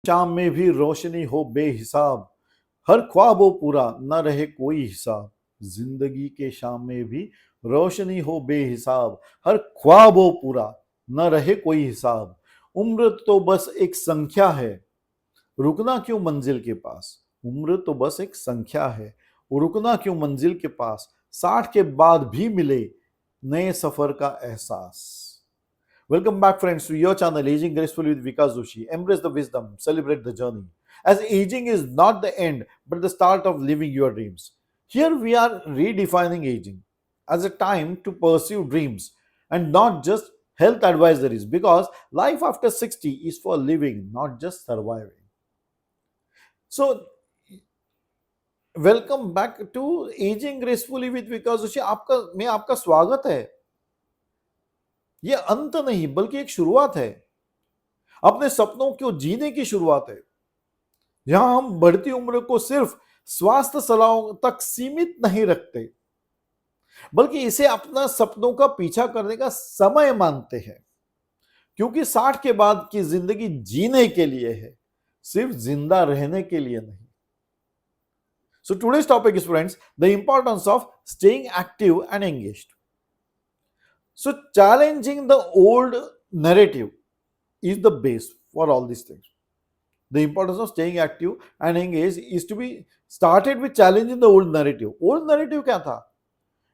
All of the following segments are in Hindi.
शाम में भी रोशनी हो बेहिसाब, हर ख्वाब हो पूरा न रहे कोई हिसाब। जिंदगी के शाम में भी रोशनी हो बेहिसाब, हर ख्वाब हो पूरा न रहे कोई हिसाब। उम्र तो बस एक संख्या है, रुकना क्यों मंजिल के पास। उम्र तो बस एक संख्या है, रुकना क्यों मंजिल के पास। 60 के बाद भी मिले नए सफर का एहसास। Welcome back, friends, to your channel, Aging Gracefully with Vikas Joshi. Embrace the wisdom, celebrate the journey. As aging is not the end, but the start of living your dreams. Here we are redefining aging as a time to pursue dreams and not just health advisories, because life after 60 is for living, not just surviving. So, welcome back to Aging Gracefully with Vikas Joshi. आपका स्वागत है। ये अंत नहीं बल्कि एक शुरुआत है, अपने सपनों को जीने की शुरुआत है। यहां हम बढ़ती उम्र को सिर्फ स्वास्थ्य सलाहों तक सीमित नहीं रखते, बल्कि इसे अपना सपनों का पीछा करने का समय मानते हैं। क्योंकि 60 के बाद की जिंदगी जीने के लिए है, सिर्फ जिंदा रहने के लिए नहीं। So today's topic is, friends, the importance of staying active and engaged. So challenging the old narrative is the base for all these things. The importance of staying active and engaged is to be started with challenging the old narrative. Old narrative क्या था?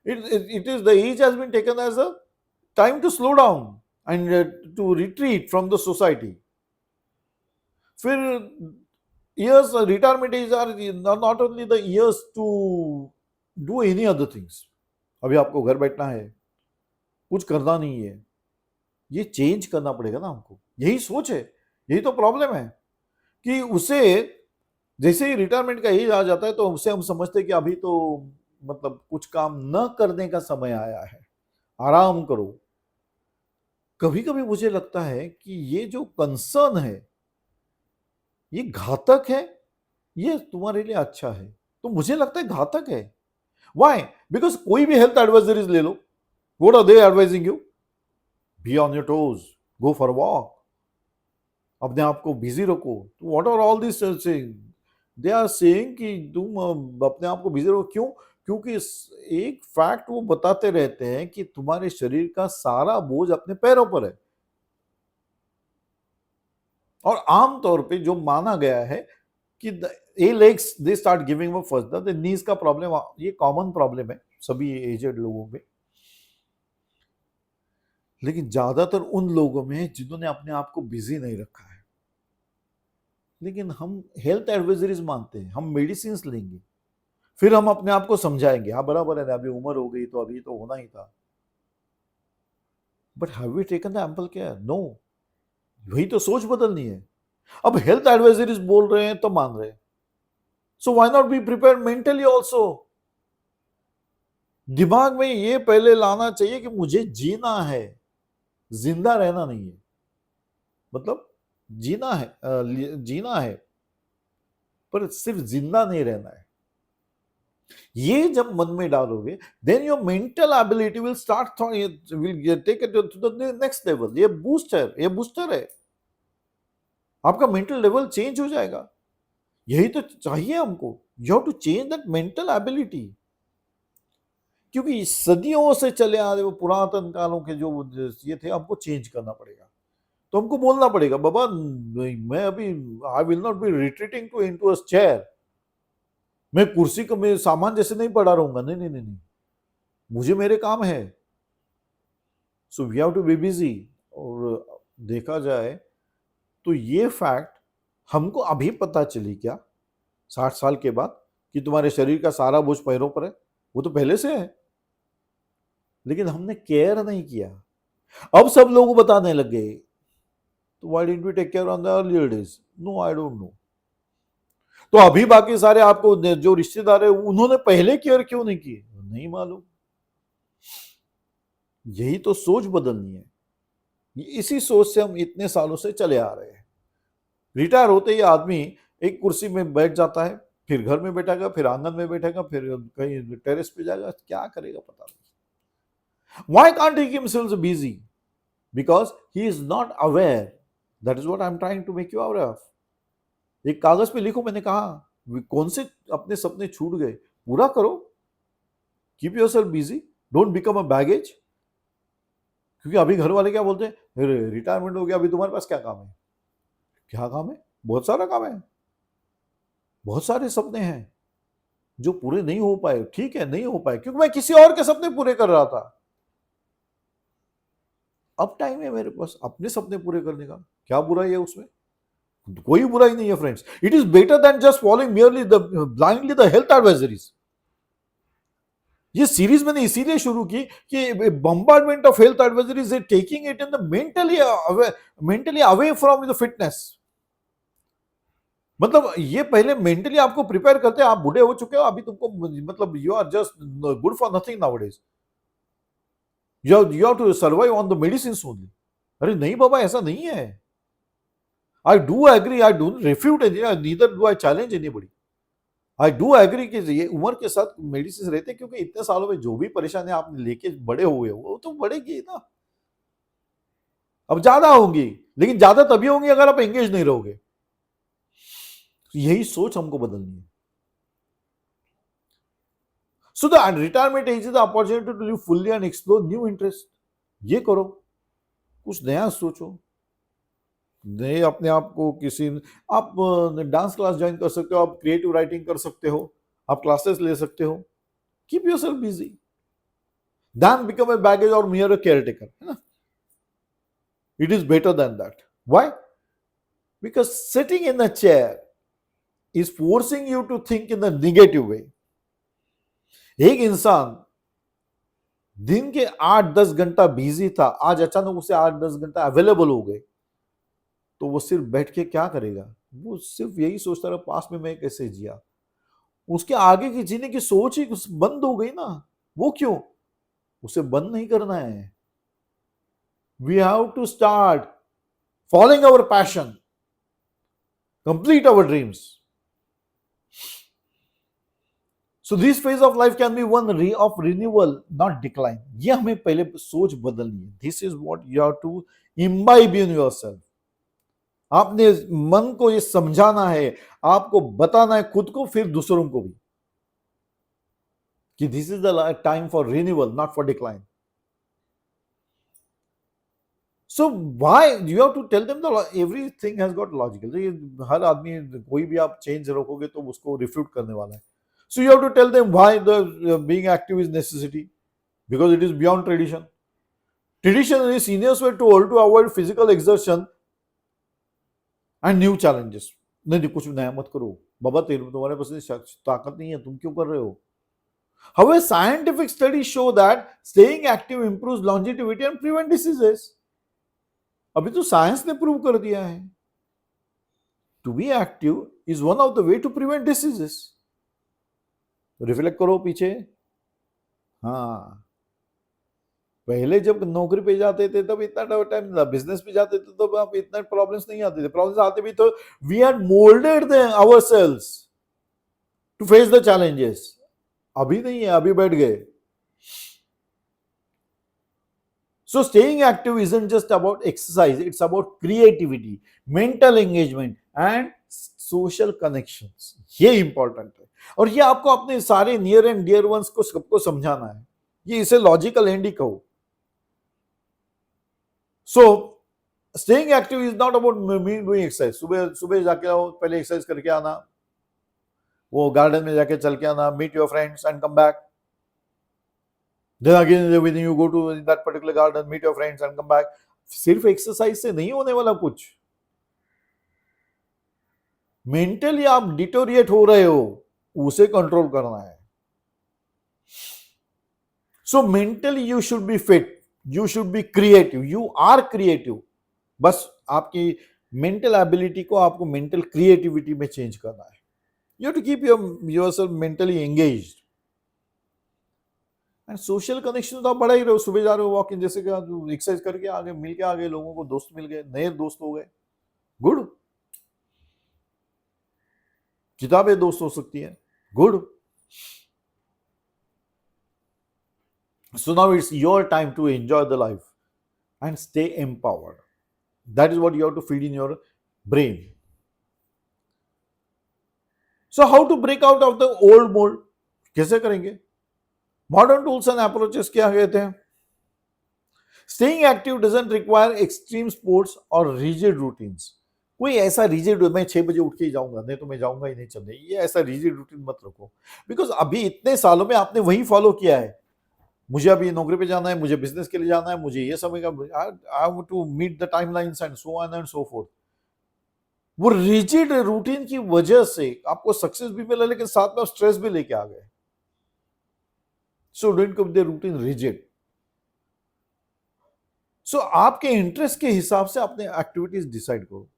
It is the age has been taken as a time to slow down and to retreat from the society. फिर years retirement age are not only the years to do any other things. अभी आपको घर बैठना है, कुछ करना नहीं है, ये चेंज करना पड़ेगा ना हमको। यही सोच है, यही तो प्रॉब्लम है कि उसे जैसे ही रिटायरमेंट का एज आ जाता है तो उसे हम समझते हैं कि अभी तो मतलब कुछ काम न करने का समय आया है, आराम करो। कभी कभी मुझे लगता है कि ये जो कंसर्न है ये घातक है, ये तुम्हारे लिए अच्छा है। तो मुझे लगता है घातक है। वाई? बिकॉज कोई भी हेल्थ एडवाइजरीज ले लो, what are they advising you? Be on your toes, go for walk, अपने आप को बिजी रखो। तो what are all this saying? They are saying कि तुम अपने आप को बिजी रखो। क्यों? क्योंकि एक फैक्ट वो बताते रहते हैं कि तुम्हारे शरीर का सारा बोझ अपने पैरों पर है। और आमतौर पे जो माना गया है कि a legs they start giving up first, the knees का प्रॉब्लम ये कॉमन प्रॉब्लम है सभी एजेड लोगों में, लेकिन ज्यादातर उन लोगों में जिन्होंने अपने आप को बिजी नहीं रखा है। लेकिन हम हेल्थ एडवाइजरीज मानते हैं, हम मेडिसिन लेंगे, फिर हम अपने आप को समझाएंगे हाँ बराबर है, अभी उम्र हो गई तो अभी तो होना ही था। But have we taken the ample care? No. वही तो सोच बदलनी है। अब हेल्थ एडवाइजरीज बोल रहे हैं तो मान रहे हैं, so why not be prepare mentally also? दिमाग में ये पहले लाना चाहिए कि मुझे जीना है, जिंदा रहना नहीं है। मतलब जीना है, जीना है पर सिर्फ जिंदा नहीं रहना है। ये जब मन में डालोगे, then your mental ability will start will take it to the next level. ये बूस्टर है, आपका मेंटल लेवल चेंज हो जाएगा। यही तो चाहिए हमको। You have to change that mental ability. क्योंकि सदियों से चले आ रहे वो पुरातन कालों के जो ये थे, हमको चेंज करना पड़ेगा। तो हमको बोलना पड़ेगा बाबा नहीं, मैं अभी I will not be retreating to into a chair. मैं कुर्सी को मैं सामान जैसे नहीं पड़ा रहूंगा। नहीं नहीं नहीं नहीं, मुझे मेरे काम है। So we have to be busy. और देखा जाए तो ये फैक्ट हमको अभी पता चली क्या 60 साल के बाद कि तुम्हारे शरीर का सारा बोझ पैरों पर है? वो तो पहले से है, लेकिन हमने केयर नहीं किया। अब सब लोग बताने लग गए तो why didn't we take care on the earlier days? No, I don't know. तो अभी बाकी सारे आपको जो रिश्तेदार है उन्होंने पहले केयर क्यों नहीं की? नहीं मालूम। यही तो सोच बदलनी है। इसी सोच से हम इतने सालों से चले आ रहे हैं। रिटायर होते ही आदमी एक कुर्सी में बैठ जाता है, फिर घर में बैठेगा, फिर आंगन में बैठेगा, फिर कहीं टेरेस पे जाएगा, क्या करेगा पता नहीं। Why can't he keep himself busy? Because he is not aware. That is what I'm trying to make you aware of. एक कागज पे लिखो, मैंने कहा कौन से अपने सपने छूट गए, पूरा करो। Keep yourself busy, don't become a baggage. क्योंकि अभी घर वाले क्या बोलते हैं, रिटायरमेंट हो गया, अभी तुम्हारे पास क्या काम है? क्या काम है? बहुत सारा काम है, बहुत सारे सपने हैं जो पूरे नहीं हो पाए। ठीक है, नहीं हो पाए क्योंकि मैं किसी और के सपने पूरे कर रहा था। अब टाइम है मेरे पास अपने सपने पूरे करने का, क्या बुराई है उसमें? कोई बुराई नहीं है friends. It is better then just following merely the blindly the health advisories. ये सीरीज मैंने इसीलिए शुरू की कि bombardment of health advisories is taking it in the mentally away from the fitness. मतलब ये पहले मेंटली आपको प्रिपेयर करते हैं, आप बूढ़े हो चुके हो अभी, तुमको मतलब you are just good for nothing nowadays, you have to survive on the medicine only. अरे नहीं बाबा, ऐसा नहीं है। I do agree, I do refute neither do I challenge anybody. I do agree कि ये उम्र के साथ मेडिसिन रहते हैं, क्योंकि इतने सालों में जो भी परेशानी आप लेके बड़े हुए हो वो तो बढ़ेगी ना, अब ज्यादा होंगी, लेकिन ज्यादा तभी होंगी अगर आप एंगेज नहीं रहोगे। यही सोच हमको बदलनी है। So the retirement age is the opportunity to live fully and explore new interest. ये करो, कुछ नया सोचो, नए अपने आप को किसी, आप डांस क्लास ज्वाइन कर सकते हो, आप क्रिएटिव राइटिंग कर सकते हो, आप क्लासेस ले सकते हो। Keep yourself busy, then become a baggage और मियर अ केयरटेकर, है ना? It is better than that. Why? Because sitting in a chair is forcing you to think in a negative way. एक इंसान दिन के 8-10 घंटा बिजी था, आज अचानक उसे 8-10 घंटा अवेलेबल हो गए, तो वो सिर्फ बैठ के क्या करेगा? वो सिर्फ यही सोचता रहा पास में मैं कैसे जिया। उसके आगे की जीने की सोच ही बंद हो गई ना। वो क्यों? उसे बंद नहीं करना है। We have to start following our passion, complete our dreams. So this phase of life can be one of renewal, not decline. ये हमें पहले सोच बदलनी है। This is what you have to imbibe in yourself. आपने मन को ये समझाना है, आपको बताना है खुद को, फिर दूसरों को भी, कि this is the time for renewal, not for decline. So why you have to tell them that everything has got logical. हर आदमी, कोई भी आप चेंज रखोगे तो उसको रिफ्यूट करने वाला है। So you have to tell them why the being active is necessity, because it is beyond tradition. Tradition is seniors were told to avoid physical exertion and new challenges. नहीं, कुछ नया मत करो बाबा, तुम्हारे पास ताकत नहीं है, तुम क्यों कर रहे हो? However, scientific studies show that staying active improves longevity and prevent diseases. अभी तो साइंस ने प्रूव कर दिया है, to be active is one of the way to prevent diseases. Reflect करो पीछे। हाँ, पहले जब नौकरी पे जाते थे तब इतना टाइम नहीं था, बिजनेस पे जाते थे तो अब इतना प्रॉब्लम्स नहीं आते थे। प्रॉब्लम्स आते भी तो we had moulded ourselves to face the challenges. अभी नहीं है, अभी बैठ गए। So staying active isn't just about exercise, it's about creativity, mental engagement and social connections. ये इंपॉर्टेंट है, और ये आपको अपने सारे नियर एंड डियर वंस को सबको समझाना है। ये इसे लॉजिकल एंड ही कहो। So staying active is not about me doing exercise. सुबह सुबह जाके आओ, पहले एक्सरसाइज करके आना, वो गार्डन में जाके चल के आना, meet your friends and come back. Then again when you go to that particular garden, meet your friends and come back. सिर्फ एक्सरसाइज से नहीं होने वाला कुछ। मेंटली आप डिटोरिएट हो रहे हो, उसे कंट्रोल करना है। So mentally you should be fit, you should be creative, you are creative. बस आपकी मेंटल एबिलिटी को आपको मेंटल क्रिएटिविटी में चेंज करना है। You have to keep yourself mentally engaged. And social connection तो आप बढ़ा ही रहे हो। सुबह जा रहे हो वॉकिंग, जैसे कि एक्सरसाइज करके आगे मिल के आ गए, लोगों को दोस्त मिल गए, नए दोस्त हो गए, गुड। किताबें दोस्त हो सकती हैं, good. So now it's your time to enjoy the life and stay empowered. That is what you have to feed in your brain. So how to break out of the old mould, कैसे करेंगे? मॉडर्न टूल्स एंड अप्रोचेस क्या कहते हैं? Staying active doesn't require extreme sports और रिजिड रूटीन्स। कोई ऐसा रिजिड मैं 6 बजे उठ के ही जाऊंगा, नहीं तो मैं जाऊंगा ही नहीं चलने, ये ऐसा रिजिड रूटीन मत रखो। बिकॉज अभी इतने सालों में आपने वही फॉलो किया है, मुझे अभी नौकरी पे जाना है, मुझे बिजनेस के लिए जाना है, मुझे ये समय का I have to meet the timelines and so on and so forth. वो रिजिड रूटीन की वजह से आपको सक्सेस भी मिला, लेकिन साथ में स्ट्रेस भी लेके आ गए। So don't keep the routine rigid. So आपके इंटरेस्ट के हिसाब से अपने एक्टिविटीज डिसाइड करो।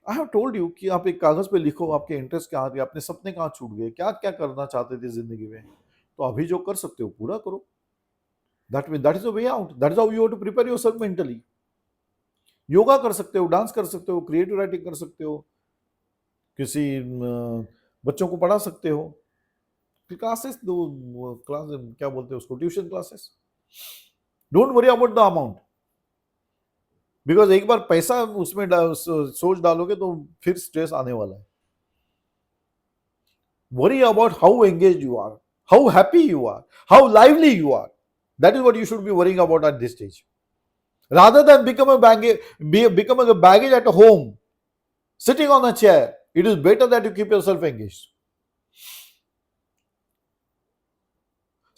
आई हैव टोल्ड यू कि आप एक कागज पे लिखो आपके इंटरेस्ट कहाँ थे, अपने सपने कहाँ छूट गए, क्या क्या करना चाहते थे जिंदगी में, तो अभी जो कर सकते हो पूरा करो। That is the way out, that is how you have to prepare yourself mentally. Yoga कर सकते हो, डांस कर सकते हो, क्रिएटिव राइटिंग कर सकते हो, किसी बच्चों को पढ़ा सकते हो, क्लासेस दो, क्लास क्या बोलते हैं उसको, tuition classes. Don't worry about the amount, because एक बार पैसा उसमें सोच डालोगे तो फिर स्ट्रेस आने वाला है। Worry about how engage you are, how happy you are, how lively you are. That is what you should be worrying about at this stage, rather than becoming a baggage at home, sitting on a chair. It is better that you keep yourself engaged.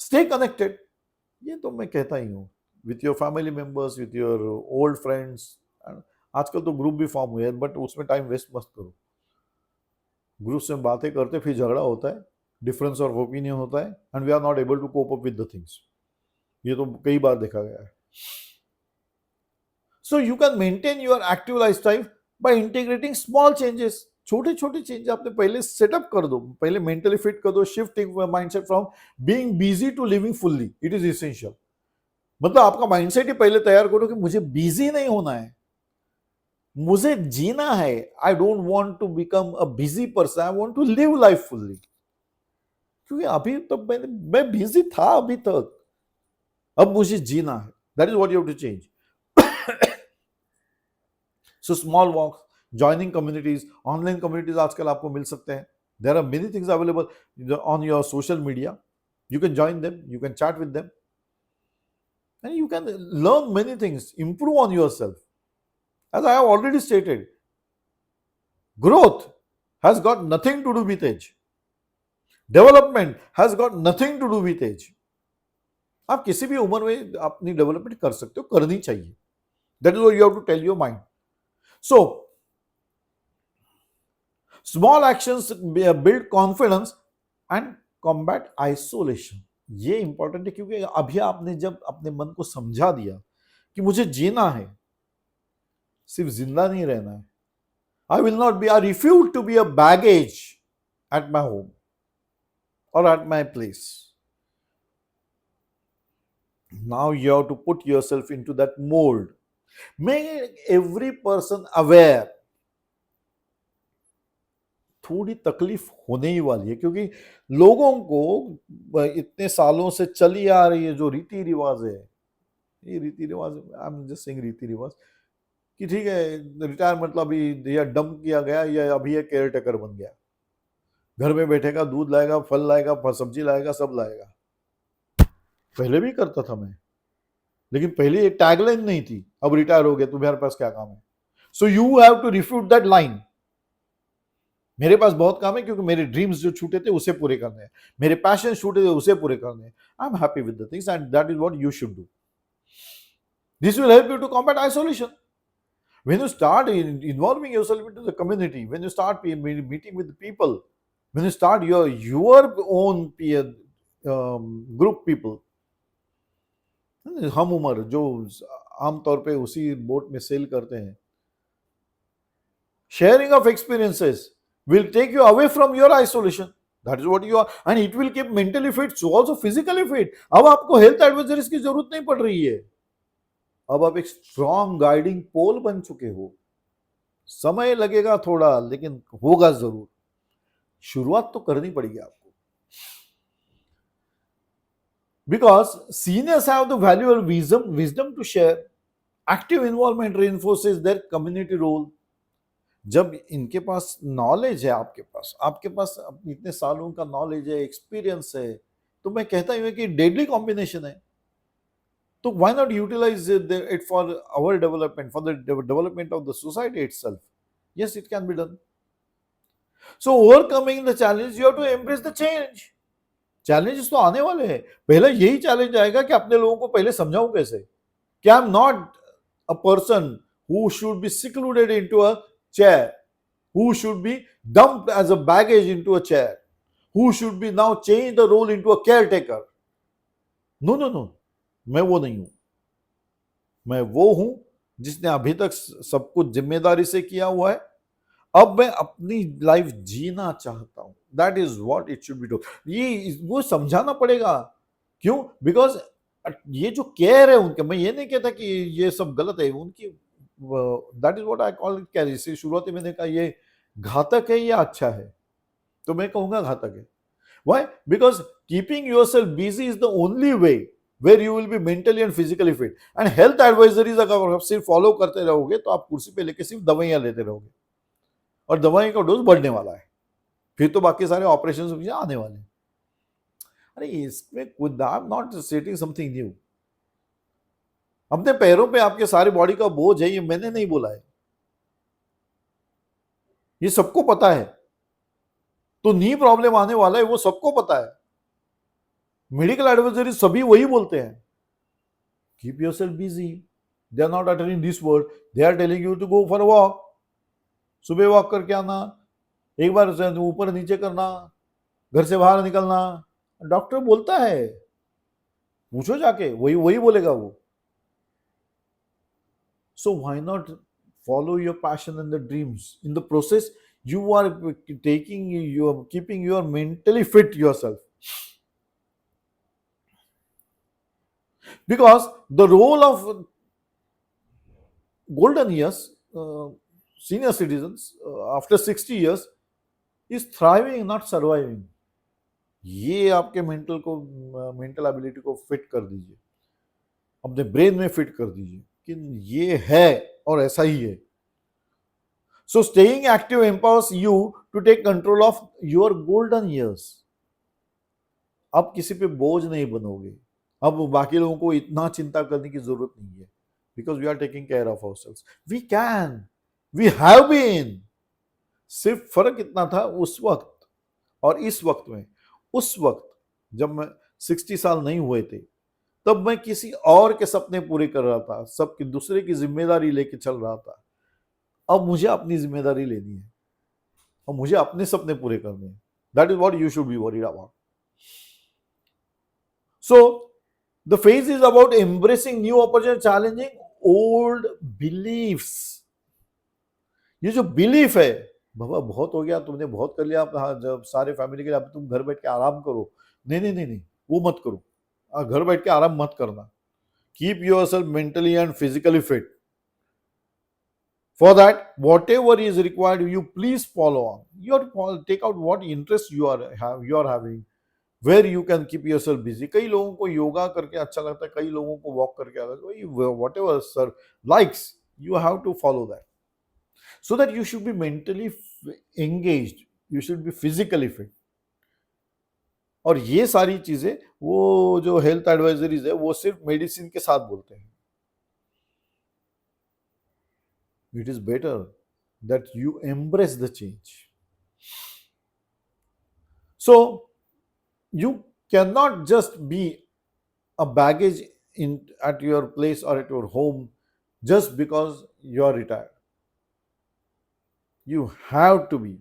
Stay connected. ये तो मैं कहता ही हूँ, with your family members, with your old friends. आजकल तो ग्रुप भी फॉर्म हुए हैं, बट उसमें टाइम वेस्ट मत करो। ग्रुप से बातें करते फिर झगड़ा होता है, डिफरेंस ऑफ ओपिनियन होता है, and we are not able to cope up with the things. ये तो कई बार देखा गया है। So you can maintain your active lifestyle by integrating small changes. छोटे छोटे चेंज आपने पहले सेटअप कर दो, पहले मेंटली फिट कर दो, shifting mindset from being busy to living fully, it is essential. मतलब आपका माइंडसेट ही पहले तैयार करो कि मुझे बिजी नहीं होना है, मुझे जीना है। I don't want to become a busy person, I want to live life fully. क्योंकि अभी तो मैं बिजी था अभी तक, अब मुझे जीना है। That is what you have to change. So small walks, joining communities, online communities आजकल आपको मिल सकते हैं। There are many things available on your social media. You can join them, you can chat with them, and you can learn many things, improve on yourself. As I have already stated, growth has got nothing to do with age. Development has got nothing to do with age. आप किसी भी उम्र में अपनी डेवलपमेंट कर सकते हो, करनी चाहिए। That is what you have to tell your mind. So, small actions build confidence and combat isolation. ये इंपॉर्टेंट है, क्योंकि अभी आपने जब अपने मन को समझा दिया कि मुझे जीना है, सिर्फ जिंदा नहीं रहना है। I will not be, I refuse to be a baggage at my home or at my place. Now you have to put yourself into that mold. Make every person aware. थोड़ी तकलीफ होने ही वाली है, क्योंकि लोगों को इतने सालों से चली आ रही है जो रीति रिवाज है, ये रीति रिवाज, आई एम जस्ट सेइंग रीति रिवाज, कि ठीक है रिटायर मतलब अभी या डंप किया गया या अभी ये केयर टेकर बन गया, घर में बैठेगा, दूध लाएगा, फल लाएगा, सब्जी लाएगा, सब लाएगा। पहले भी करता था मैं, लेकिन पहले एक टैगलाइन नहीं थी, अब रिटायर हो गया तुम्हारे पास क्या काम है। So you have to refute that line. मेरे पास बहुत काम है, क्योंकि मेरे ड्रीम्स जो छूटे थे उसे पूरे करने हैं, मेरे पैशन छूटे थे उसे पूरे करने हैं। I am happy with the things and that is what you should do. This will help you to combat isolation. When you start involving yourself into the community, when you start meeting with people, when you start your own peer group people, हम उम्र जो आमतौर पे उसी बोट में सेल करते हैं, sharing of experiences will take you away from your isolation. That is what you are, and it will keep mentally fit, so also physically fit. अब आपको हेल्थ एडवाइजरीज की जरूरत नहीं पड़ रही है, अब आप एक स्ट्रॉन्ग गाइडिंग पोल बन चुके हो। समय लगेगा थोड़ा, लेकिन होगा जरूर। शुरुआत तो करनी पड़ेगी आपको, because seniors have the valuable wisdom to share. Active involvement reinforces their community role. जब इनके पास नॉलेज है, आपके पास इतने सालों का नॉलेज है, एक्सपीरियंस है, तो मैं कहता हूँ कि डेडली कॉम्बिनेशन है. तो why not utilize it for our development, for the development of the society itself? Yes, it can be done. So overcoming the challenge, you have to embrace the change. Challenges तो आने वाले हैं. पहले यही चैलेंज आएगा कि अपने लोगों को पहले समझाऊं कैसे कि I am not a person who should be secluded into a chair, who should be dumped as a baggage into a chair, who should be now change the role into a caretaker. No, no, no. मैं वो नहीं हूं. मैं वो हूं जिसने अभी तक सब कुछ जिम्मेदारी से किया हुआ है. अब मैं अपनी लाइफ जीना चाहता हूं. That is what it should be do. ये वो समझाना पड़ेगा. क्यों? बिकॉज ये जो केयर है उनका, मैं ये नहीं कहता कि ये सब गलत है उनकी. That is what I call it care. इसी शुरुआत में मैंने कहा ये घातक है या अच्छा है, तो मैं कहूंगा घातक है. Why? Because keeping yourself busy is the only way where you will be mentally and physically fit. And health advisories अगर आप सिर्फ फॉलो करते रहोगे तो आप कुर्सी पे लेके सिर्फ दवाइयां लेते रहोगे और दवाई का डोज बढ़ने वाला है. फिर तो बाकी सारे ऑपरेशन आने वाले हैं. अरे इसमें I am not setting something new. अपने पैरों पे आपके सारे बॉडी का बोझ है, ये मैंने नहीं बोला है, ये सबको पता है. तो नी प्रॉब्लम आने वाला है वो सबको पता है. मेडिकल एडवाइजरी सभी वही बोलते हैं, keep yourself busy. They are not uttering this word, they are telling you to go for walk. सुबह वॉक करके आना, एक बार ऊपर नीचे करना, घर से बाहर निकलना. डॉक्टर बोलता है, पूछो जाके, वही वही बोलेगा वो. So why not follow your passion and the dreams. In the process you are you are keeping your mentally fit yourself. Because the role of golden years, senior citizens after 60 years is thriving, not surviving. ये आपके मेंटल एबिलिटी को फिट कर दीजिए, अपने ब्रेन में फिट कर दीजिए कि ये है और ऐसा ही है. So staying active empowers you to take control of your golden years. अब किसी पे बोझ नहीं बनोगे, अब बाकी लोगों को इतना चिंता करने की जरूरत नहीं है. Because we are taking care of ourselves. We can, we have been. सिर्फ फर्क इतना था उस वक्त और इस वक्त में. उस वक्त जब मैं 60 साल नहीं हुए थे, तब मैं किसी और के सपने पूरे कर रहा था, सबकी दूसरे की जिम्मेदारी लेके चल रहा था. अब मुझे अपनी जिम्मेदारी लेनी है और मुझे अपने सपने पूरे करने हैं. That is what you should be worried about. So the phase is about embracing new opportunity, challenging old beliefs. ये जो बिलीफ है, बाबा बहुत हो गया, तुमने बहुत कर लिया, जब सारे फैमिली के लिए, अब तुम घर बैठ के आराम करो. नहीं नहीं नहीं नहीं, वो मत करो. घर बैठ के आराम मत करना. Keep yourself mentally and physically fit. For that, whatever is required, you please follow on. You have to take out what interest you are having, where you can keep yourself busy. कई लोगों को योगा करके अच्छा लगता है, कई लोगों को वॉक करके अच्छा लगता है. Whatever sir likes, you have to follow that, so that you should be mentally engaged, you should be physically fit. और ये सारी चीजें वो जो हेल्थ एडवाइजरीज है वो सिर्फ मेडिसिन के साथ बोलते हैं. It is better that you embrace the change. So you cannot just be a baggage at your place or at your home just because you are retired. You have to be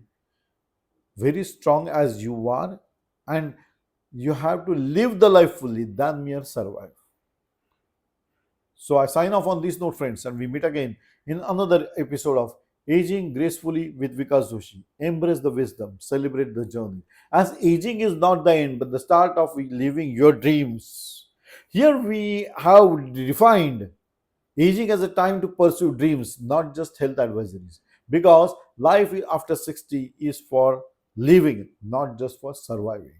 very strong as you are, and you have to live the life fully than mere survive. So I sign off on this note, friends, and we meet again in another episode of Aging Gracefully with Vikas Joshi. Embrace the wisdom, celebrate the journey, as aging is not the end but the start of living your dreams. Here we have defined aging as a time to pursue dreams, not just health advisories, because life after 60 is for living, not just for surviving.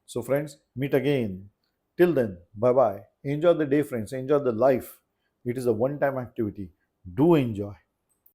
So friends, meet again. Till then, bye-bye. Enjoy the day, friends. Enjoy the life. It is a one-time activity. Do enjoy.